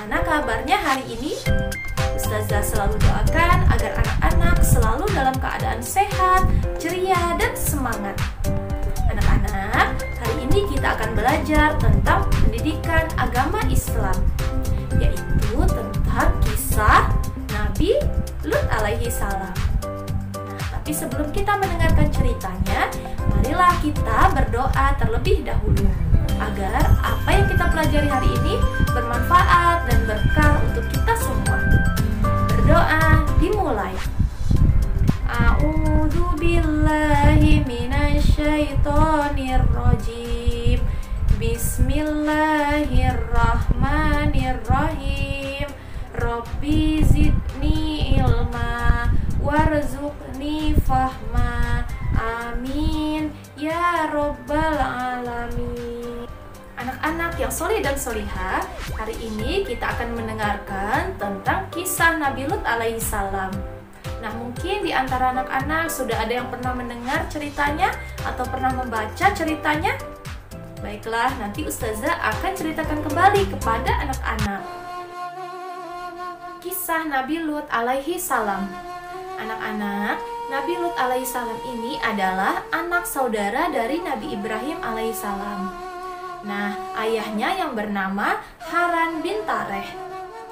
Bagaimana kabarnya hari ini? Ustazah selalu doakan agar anak-anak selalu dalam keadaan sehat, ceria, dan semangat. Anak-anak, hari ini kita akan belajar tentang pendidikan agama Islam, yaitu tentang kisah Nabi Lut alaihi salam. Nah, tapi sebelum kita mendengarkan ceritanya, marilah kita berdoa terlebih dahulu agar apa yang kita pelajari hari ini bermanfaat dan berkah untuk kita semua. Berdoa dimulai. A'udzu billahi minasyaitonir rajim. Bismillahirrahmanirrahim. Rabbi zidni ilma warzuqni fahma. Amin ya rabbal alamin. Anak-anak yang soleh dan solihah, hari ini kita akan mendengarkan tentang kisah Nabi Lut alaihi salam. Nah, mungkin di antara anak-anak sudah ada yang pernah mendengar ceritanya atau pernah membaca ceritanya. Baiklah, nanti Ustazah akan ceritakan kembali kepada anak-anak. Kisah Nabi Lut alaihi salam. Anak-anak, Nabi Lut alaihi salam ini adalah anak saudara dari Nabi Ibrahim alaihi salam. Nah, ayahnya yang bernama Haran bin Tareh.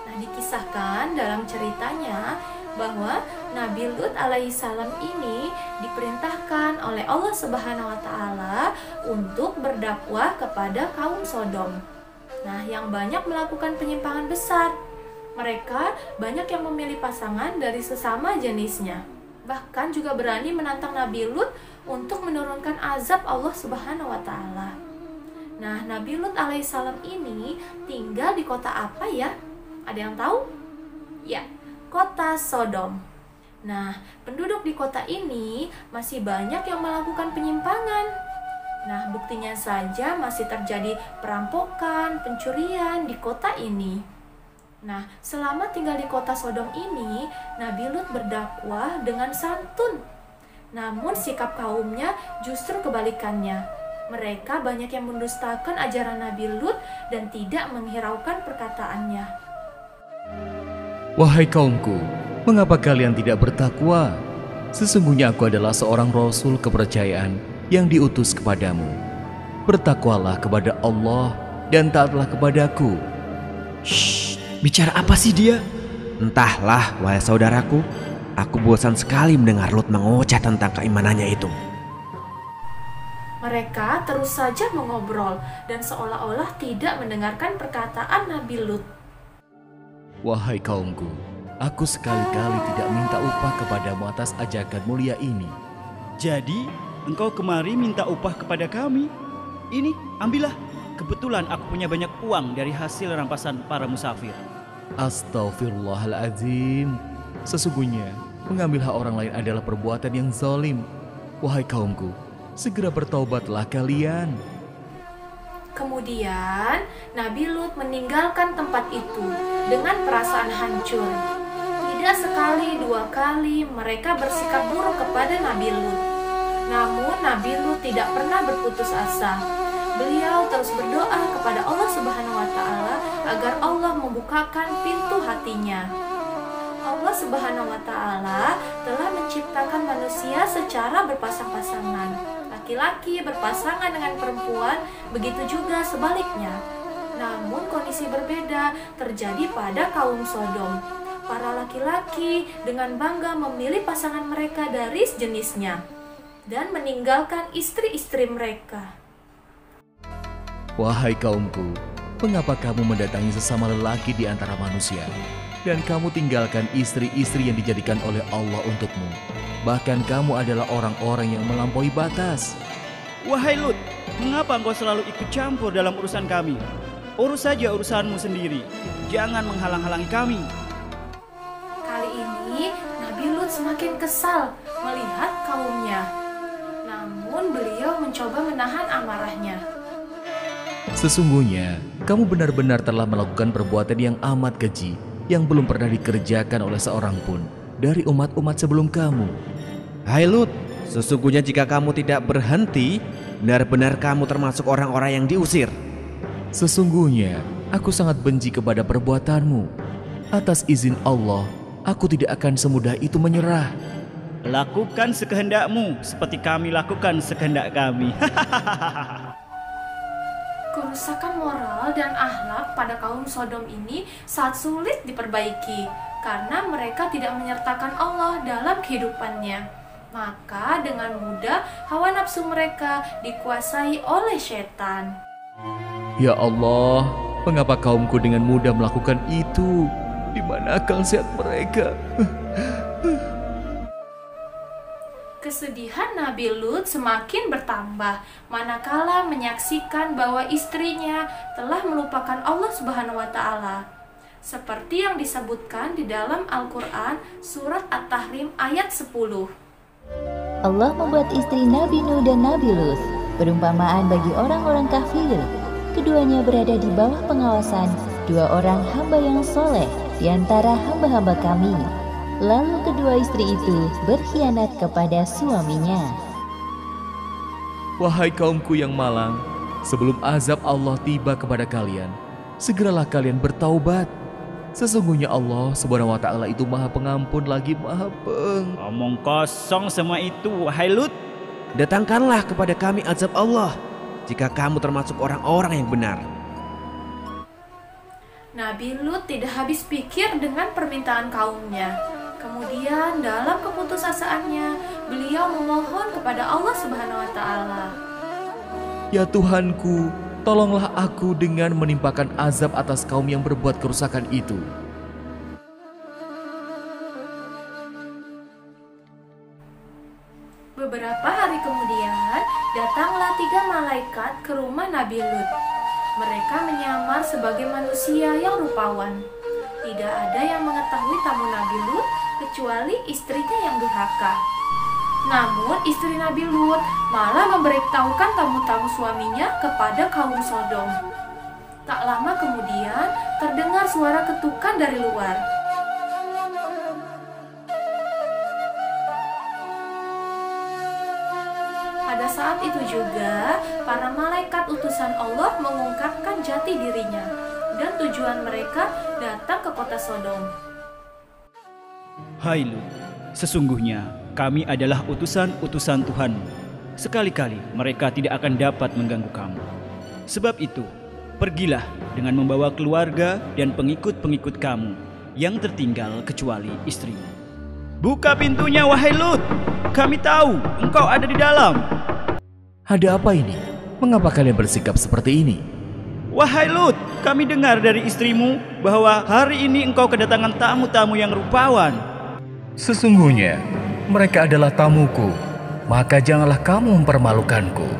Nah, dikisahkan dalam ceritanya bahwa Nabi Lut alaihi salam ini diperintahkan oleh Allah Subhanahu wa taala untuk berdakwah kepada kaum Sodom. Nah, yang banyak melakukan penyimpangan besar. Mereka banyak yang memilih pasangan dari sesama jenisnya. Bahkan juga berani menantang Nabi Lut untuk menurunkan azab Allah Subhanahu wa taala. Nah, Nabi Lut alaihissalam ini tinggal di kota apa ya? Ada yang tahu? Ya, kota Sodom. Nah, penduduk di kota ini masih banyak yang melakukan penyimpangan. Nah, buktinya saja masih terjadi perampokan, pencurian di kota ini. Nah, selama tinggal di kota Sodom ini, Nabi Lut berdakwah dengan santun. Namun sikap kaumnya justru kebalikannya. Mereka banyak yang mendustakan ajaran Nabi Lut dan tidak menghiraukan perkataannya. Wahai kaumku, mengapa kalian tidak bertakwa? Sesungguhnya aku adalah seorang rasul kepercayaan yang diutus kepadamu. Bertakwalah kepada Allah dan taatlah kepadaku. Shh, bicara apa sih dia? Entahlah, wahai saudaraku, aku bosan sekali mendengar Lut mengoceh tentang keimanannya itu. Mereka terus saja mengobrol dan seolah-olah tidak mendengarkan perkataan Nabi Lut. Wahai kaumku, aku sekali-kali tidak minta upah kepadamu atas ajakan mulia ini. Jadi, engkau kemari minta upah kepada kami? Ini, ambillah. Kebetulan aku punya banyak uang dari hasil rampasan para musafir. Astaghfirullahaladzim. Sesungguhnya, mengambil hak orang lain adalah perbuatan yang zalim. Wahai kaumku, segera bertaubatlah kalian. Kemudian, Nabi Lut meninggalkan tempat itu dengan perasaan hancur. Tidak sekali, dua kali mereka bersikap buruk kepada Nabi Lut. Namun, Nabi Lut tidak pernah berputus asa. Beliau terus berdoa kepada Allah Subhanahu wa taala agar Allah membukakan pintu hatinya. Allah Subhanahu wa taala telah menciptakan manusia secara berpasang-pasangan. Laki-laki berpasangan dengan perempuan, begitu juga sebaliknya. Namun kondisi berbeda terjadi pada kaum Sodom. Para laki-laki dengan bangga memilih pasangan mereka dari sejenisnya dan meninggalkan istri-istri mereka. Wahai kaumku, mengapa kamu mendatangi sesama lelaki di antara manusia, dan kamu tinggalkan istri-istri yang dijadikan oleh Allah untukmu? Bahkan kamu adalah orang-orang yang melampaui batas. Wahai Lut, mengapa engkau selalu ikut campur dalam urusan kami? Urus saja urusanmu sendiri. Jangan menghalang-halangi kami. Kali ini Nabi Lut semakin kesal melihat kaumnya. Namun beliau mencoba menahan amarahnya. Sesungguhnya, kamu benar-benar telah melakukan perbuatan yang amat keji, yang belum pernah dikerjakan oleh seorang pun dari umat-umat sebelum kamu. Hai Lut, sesungguhnya jika kamu tidak berhenti, benar-benar kamu termasuk orang-orang yang diusir. Sesungguhnya, aku sangat benci kepada perbuatanmu. Atas izin Allah, aku tidak akan semudah itu menyerah. Lakukan sekehendakmu seperti kami lakukan sekehendak kami. Kerusakan moral dan akhlak pada kaum Sodom ini sangat sulit diperbaiki karena mereka tidak menyertakan Allah dalam kehidupannya. Maka dengan mudah hawa nafsu mereka dikuasai oleh setan. Ya Allah, mengapa kaumku dengan mudah melakukan itu? Di mana akal sehat mereka? Kesedihan Nabi Lut semakin bertambah manakala menyaksikan bahwa istrinya telah melupakan Allah Subhanahu wa taala. Seperti yang disebutkan di dalam Al-Qur'an surat At-Tahrim ayat 10. Allah membuat istri Nabi Nuh dan Nabi Lut perumpamaan bagi orang-orang kafir. Keduanya berada di bawah pengawasan dua orang hamba yang soleh di antara hamba-hamba kami. Lalu kedua istri itu berkhianat kepada suaminya. Wahai kaumku yang malang, sebelum azab Allah tiba kepada kalian, segeralah kalian bertaubat. Sesungguhnya Allah Subhanahu wa taala itu Maha Pengampun lagi Maha Omong kosong semua itu, wahai Lut. Datangkanlah kepada kami azab Allah jika kamu termasuk orang-orang yang benar. Nabi Lut tidak habis pikir dengan permintaan kaumnya. Kemudian dalam keputusasaannya, beliau memohon kepada Allah Subhanahu wa taala. Ya Tuhanku, tolonglah aku dengan menimpakan azab atas kaum yang berbuat kerusakan itu. Beberapa hari kemudian, datanglah 3 malaikat ke rumah Nabi Lut. Mereka menyamar sebagai manusia yang rupawan. Tidak ada yang mengetahui tamu Nabi Lut kecuali istrinya yang durhaka. Namun istri Nabi Lut malah memberitahukan tamu-tamu suaminya kepada kaum Sodom. Tak lama kemudian terdengar suara ketukan dari luar. Pada saat itu juga para malaikat utusan Allah mengungkapkan jati dirinya dan tujuan mereka datang ke kota Sodom. Hai Lut, sesungguhnya kami adalah utusan-utusan Tuhan. Sekali-kali mereka tidak akan dapat mengganggu kamu. Sebab itu, pergilah dengan membawa keluarga dan pengikut-pengikut kamu yang tertinggal kecuali istrimu. Buka pintunya, wahai Lut. Kami tahu engkau ada di dalam. Ada apa ini? Mengapa kalian bersikap seperti ini? Wahai Lut, kami dengar dari istrimu bahwa hari ini engkau kedatangan tamu-tamu yang rupawan. Sesungguhnya mereka adalah tamuku, maka janganlah kamu mempermalukanku.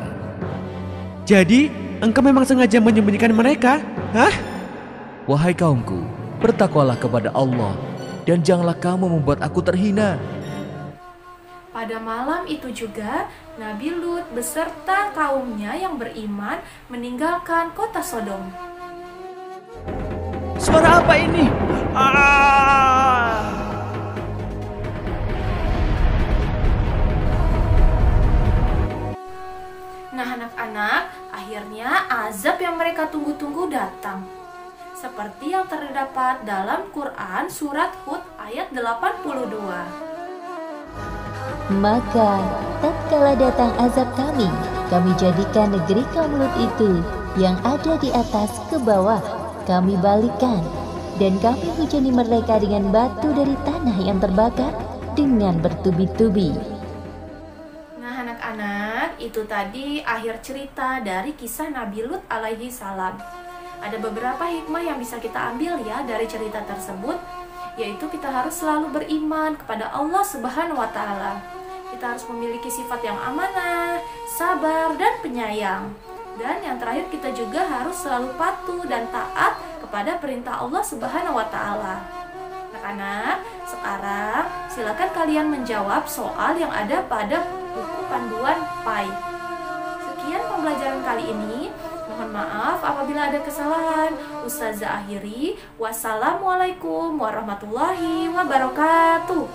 Jadi, engkau memang sengaja menyembunyikan mereka? Hah? Wahai kaumku, bertakwalah kepada Allah dan janganlah kamu membuat aku terhina. Pada malam itu juga, Nabi Lut beserta kaumnya yang beriman meninggalkan kota Sodom. Suara apa ini? Nah anak-anak, akhirnya azab yang mereka tunggu-tunggu datang. Seperti yang terdapat dalam Quran surat Hud ayat 82. Maka tatkala datang azab kami jadikan negeri kaum Lut itu yang ada di atas ke bawah, kami balikan, dan kami hujani mereka dengan batu dari tanah yang terbakar dengan bertubi-tubi. Nah anak-anak, itu tadi akhir cerita dari kisah Nabi Lut alaihi salam. Ada beberapa hikmah yang bisa kita ambil ya dari cerita tersebut, yaitu kita harus selalu beriman kepada Allah Subhanahu wa taala. Kita harus memiliki sifat yang amanah, sabar, dan penyayang. Dan yang terakhir, kita juga harus selalu patuh dan taat kepada perintah Allah Subhanahu wa taala. Anak-anak, sekarang silakan kalian menjawab soal yang ada pada buku panduan PAI. Sekian pembelajaran kali ini. Mohon maaf apabila ada kesalahan. Ustazah akhiri. Wassalamualaikum warahmatullahi wabarakatuh.